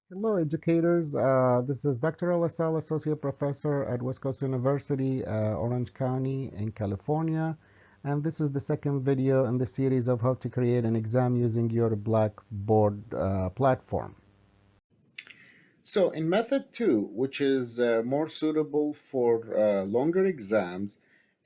Hello, educators. This is Dr. LaSalle, Associate Professor at West Coast University, Orange County in California. And this is the second video in the series of how to create an exam using your Blackboard platform. So in method two, which is more suitable for longer exams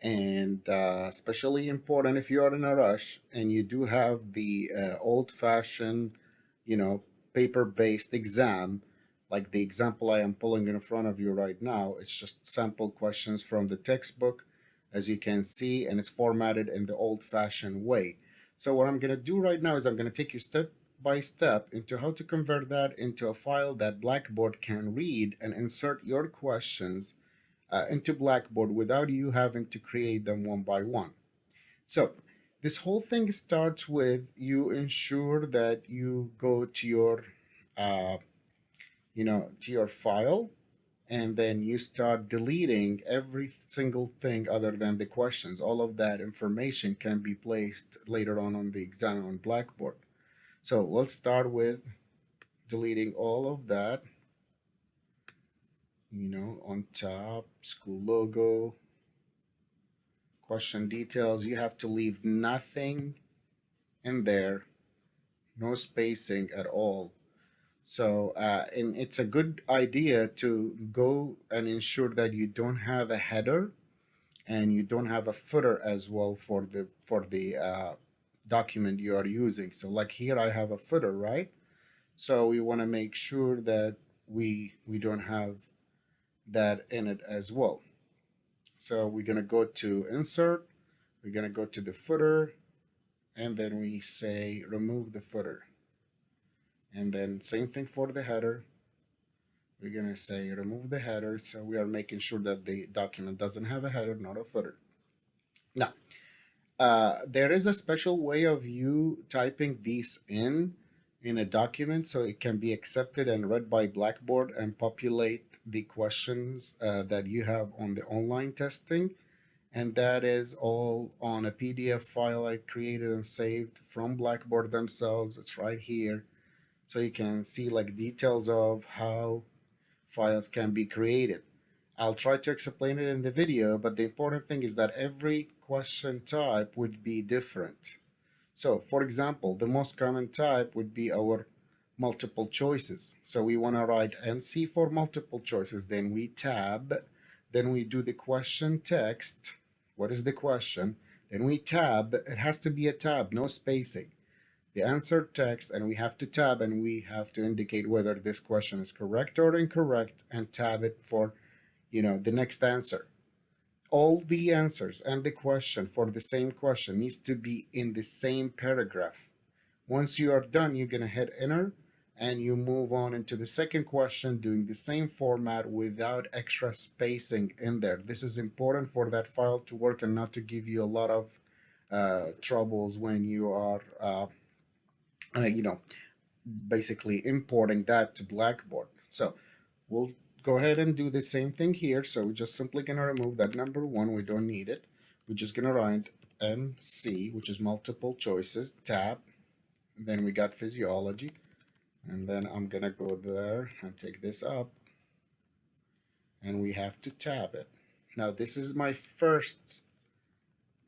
and especially important if you are in a rush and you do have the old-fashioned, you know, paper-based exam, like the example I am pulling in front of you right now. It's just sample questions from the textbook, as you can see, and it's formatted in the old-fashioned way. So what I'm going to do right now is I'm going to take you step by step into how to convert that into a file that Blackboard can read and insert your questions into Blackboard without you having to create them one by one. So this whole thing starts with you ensure that you go to your, uh, to your file, and then you start deleting every single thing other than the questions. All of that information can be placed later on the exam on Blackboard. So let's start with deleting all of that, on top, school logo, question details. You have to leave nothing in there, no spacing at all. So, and it's a good idea to go and ensure that you don't have a header and you don't have a footer as well for the document you are using. So, like here, I have a footer, right? So we want to make sure that we don't have that in it as well. So we're going to go to insert, we're going to go to the footer, and then we say remove the footer. And then same thing for the header. We're going to say remove the header. So we are making sure that the document doesn't have a header, not a footer. Now, there is a special way of you typing these in a document so it can be accepted and read by Blackboard and populate the questions that you have on the online testing. And that is all on a PDF file I created and saved from Blackboard themselves. It's right here. So you can see like details of how files can be created. I'll try to explain it in the video, but the important thing is that every question type would be different. So, for example, the most common type would be our multiple choices. So we want to write NC for multiple choices, then we tab, then we do the question text. What is the question? Then we tab. It has to be a tab, no spacing. The answer text, and we have to tab and we have to indicate whether this question is correct or incorrect and tab it for, the next answer. All the answers and the question for the same question needs to be in the same paragraph. Once you are done, you're going to hit enter and you move on into the second question doing the same format without extra spacing in there. This is important for that file to work and not to give you a lot of troubles when you are, uh, you know, basically importing that to Blackboard. So we'll go ahead and do the same thing here. So we're just simply going to remove that number one. We don't need it. We're just going to write MC, which is multiple choices, tab. Then we got physiology. And then I'm going to go there and take this up. And we have to tab it. Now, this is my first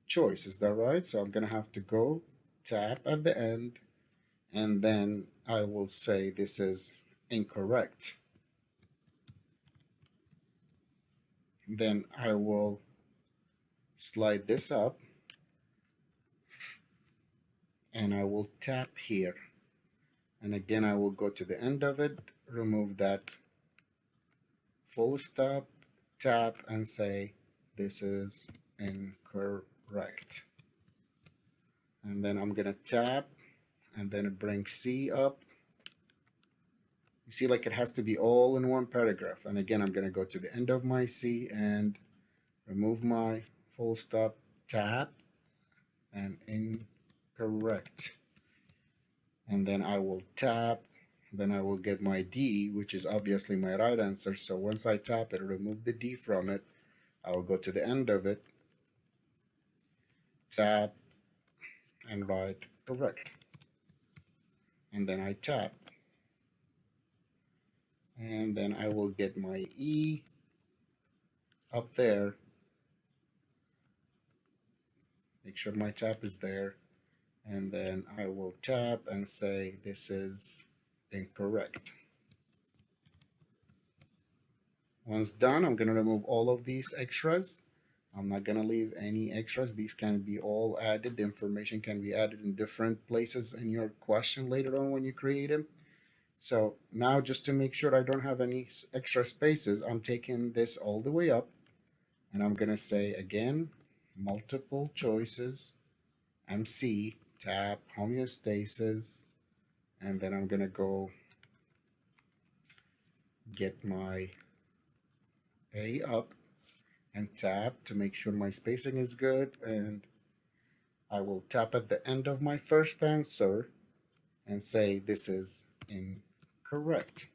choice. Is that right? So I'm going to have to go tap at the end. And then I will say this is incorrect. Then I will slide this up and I will tap here. And again, I will go to the end of it, remove that full stop, tap, and say this is incorrect. And then I'm gonna tap and then bring C up. You see, like it has to be all in one paragraph. And again, I'm gonna go to the end of my C and remove my full stop, tap, and incorrect. And then I will tap, then I will get my D, which is obviously my right answer. So once I tap it, remove the D from it, I will go to the end of it, tap, and write correct. And then I tap. and then I will get my E up there. Make sure my tap is there, and then I will tap and say this is incorrect. Once done, I'm going to remove all of these extras. I'm not going to leave any extras. These can be all added. The information can be added in different places in your question later on when you create them. So now, just to make sure I don't have any extra spaces, I'm taking this all the way up, and I'm going to say again, multiple choices, MC, tap, homeostasis, and then I'm going to go get my A up and tap to make sure my spacing is good, and I will tap at the end of my first answer and say this is incorrect,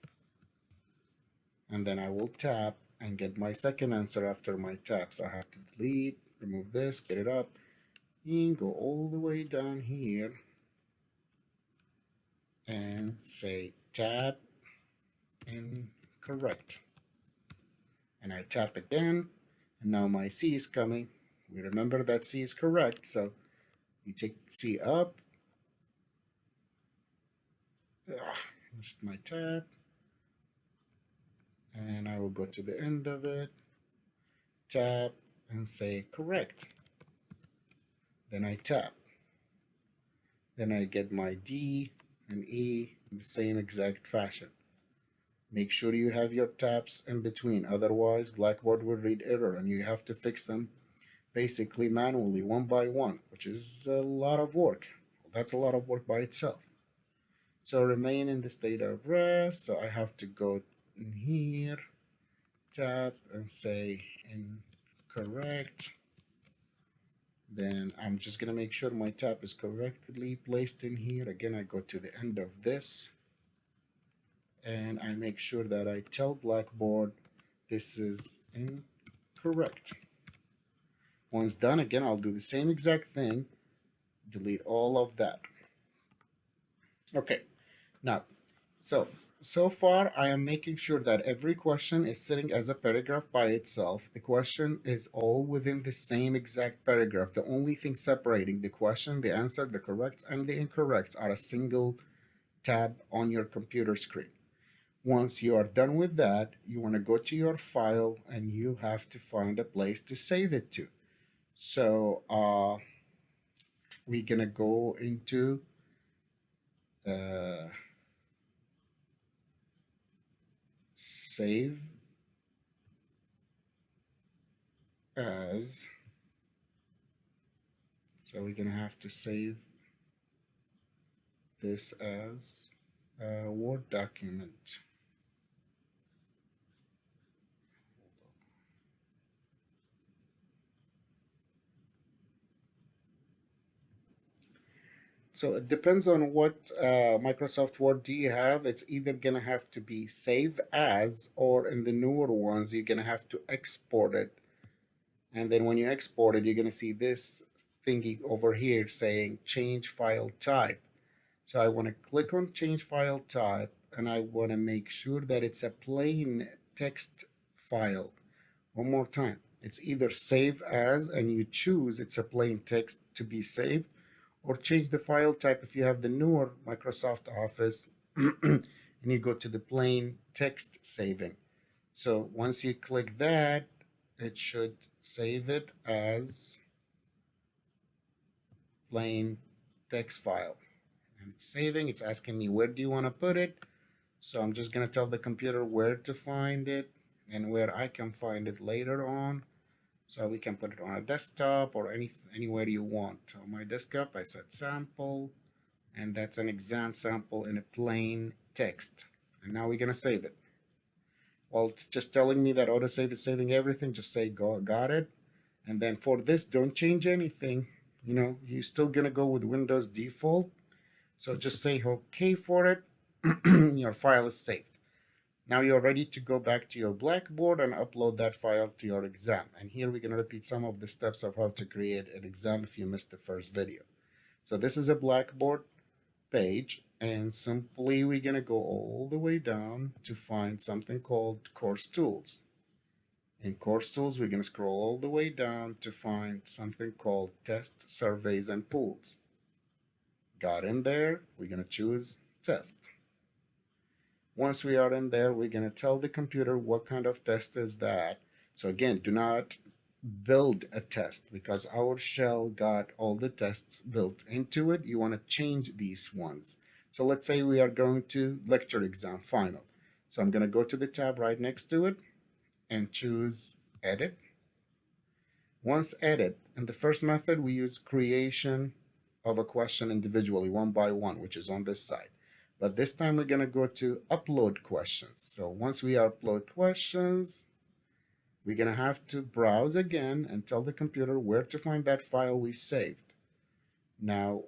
and then I will tap and get my second answer after my tap. So I have to delete, remove this, get it up, and go all the way down here and say tap incorrect, and I tap again, and now my C is coming. We remember that C is correct, so you take C up. Missed my tap, and I will go to the end of it, tap, and say correct. Then I tap. Then I get my D and E in the same exact fashion. Make sure you have your taps in between, otherwise Blackboard will read error and you have to fix them basically manually one by one, which is a lot of work. That's a lot of work by itself. So remain in the state of rest. So I have to go in here, tap, and say incorrect. Then I'm just going to make sure my tap is correctly placed in here. Again, I go to the end of this, and I make sure that I tell Blackboard this is incorrect. Once done, again, I'll do the same exact thing, delete all of that. Okay, now, so far I am making sure that every question is sitting as a paragraph by itself. The question is all within the same exact paragraph. The only thing separating the question, the answer, the correct, and the incorrect are a single tab on your computer screen. Once you are done with that, you want to go to your file and you have to find a place to save it to. So we're going to go into save as. So we're going to have to save this as a Word document. So it depends on what Microsoft Word do you have. It's either going to have to be save as, or in the newer ones, you're going to have to export it. And then when you export it, you're going to see this thingy over here saying change file type. So I want to click on change file type, and I want to make sure that it's a plain text file. One more time. It's either save as, and you choose it's a plain text to be saved, or change the file type if you have the newer Microsoft Office and you go to the plain text saving. So once you click that, it should save it as plain text file. And it's saving. It's asking me where do you want to put it. So I'm just going to tell the computer where to find it and where I can find it later on. So we can put it on a desktop or anywhere you want. On my desktop, I said sample, and that's an exam sample in a plain text. And now we're going to save it. Well, it's just telling me that autosave is saving everything. Just say got it. And then for this, don't change anything. You know, you're still going to go with Windows default. So just say OK for it. Your file is saved. Now you're ready to go back to your Blackboard and upload that file to your exam. And here we're going to repeat some of the steps of how to create an exam if you missed the first video. So this is a Blackboard page, and simply we're going to go all the way down to find something called course tools. In course tools, we're going to scroll all the way down to find something called test surveys and pools. Got in there, we're going to choose test. Once we are in there, we're going to tell the computer what kind of test is that. So again, do not build a test because our shell got all the tests built into it. You want to change these ones. So let's say we are going to lecture exam final. So I'm going to go to the tab right next to it and choose edit. Once edit, in the first method, we use creation of a question individually, one by one, which is on this side. But this time we're going to go to upload questions. So once we upload questions, we're going to have to browse again and tell the computer where to find that file we saved. Now,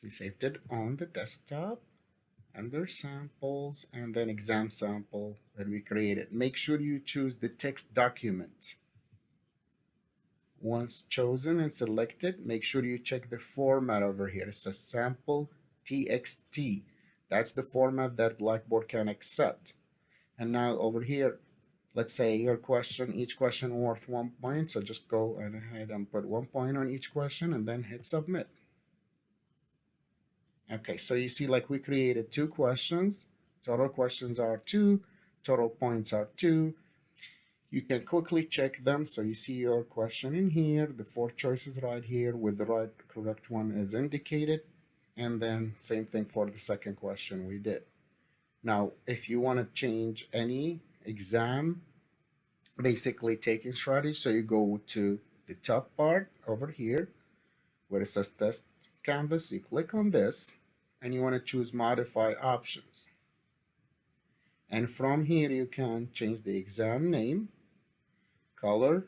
we saved it on the desktop under samples and then exam sample that we created. Make sure you choose the text document. Once chosen and selected, make sure you check the format over here. It says sample txt. That's the format that Blackboard can accept. And now over here, let's say your question, each question worth 1 point. So just go ahead and put 1 point on each question and then hit submit. Okay, so you see like we created 2 questions. Total questions are 2, total points are 2. You can quickly check them. So you see your question in here, the 4 choices right here with the right correct one is indicated. And then same thing for the second question we did. Now, if you want to change any exam, basically taking strategy, so you go to the top part over here where it says test canvas, you click on this and you want to choose modify options. And from here, you can change the exam name, color,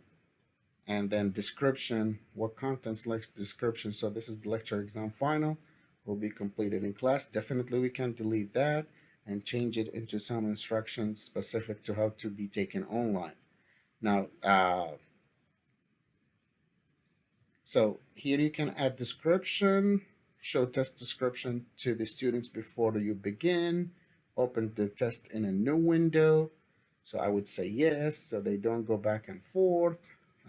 and then description, what contents like description. So this is the lecture exam final, will be completed in class. Definitely we can delete that and change it into some instructions specific to how to be taken online. Now, so here you can add description, show test description to the students before you begin, open the test in a new window. So I would say yes, so they don't go back and forth.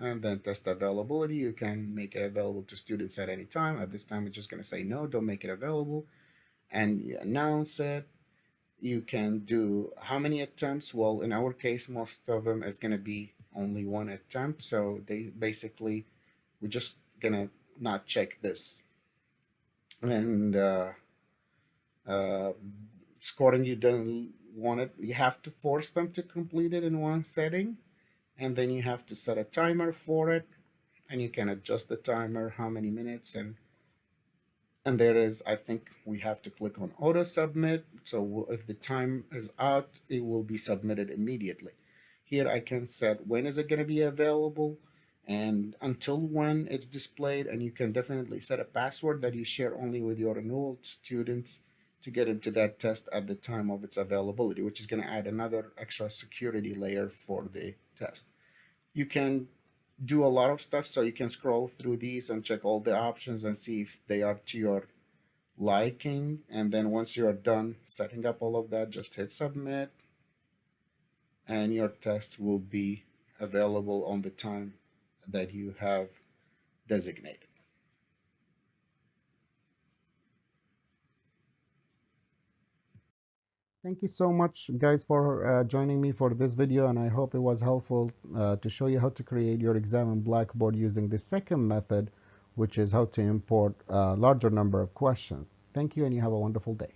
And then test availability, you can make it available to students at any time. At this time, we're just going to say no, don't make it available. And you announce it. You can do how many attempts? Well, in our case, most of them is going to be only 1 attempt. So they basically, we're just going to not check this. And scoring, you don't want it. You have to force them to complete it in one setting. And then you have to set a timer for it. And you can adjust the timer, how many minutes. And there is, I think we have to click on auto submit. So if the time is out, it will be submitted immediately. Here I can set when is it going to be available and until when it's displayed. And you can definitely set a password that you share only with your enrolled students to get into that test at the time of its availability, which is going to add another extra security layer for the test. You can do a lot of stuff, so you can scroll through these and check all the options and see if they are to your liking. And then once you are done setting up all of that, just hit submit and your test will be available on the time that you have designated. Thank you so much, guys, for joining me for this video, and I hope it was helpful to show you how to create your exam in Blackboard using the second method, which is how to import a larger number of questions. Thank you, and you have a wonderful day.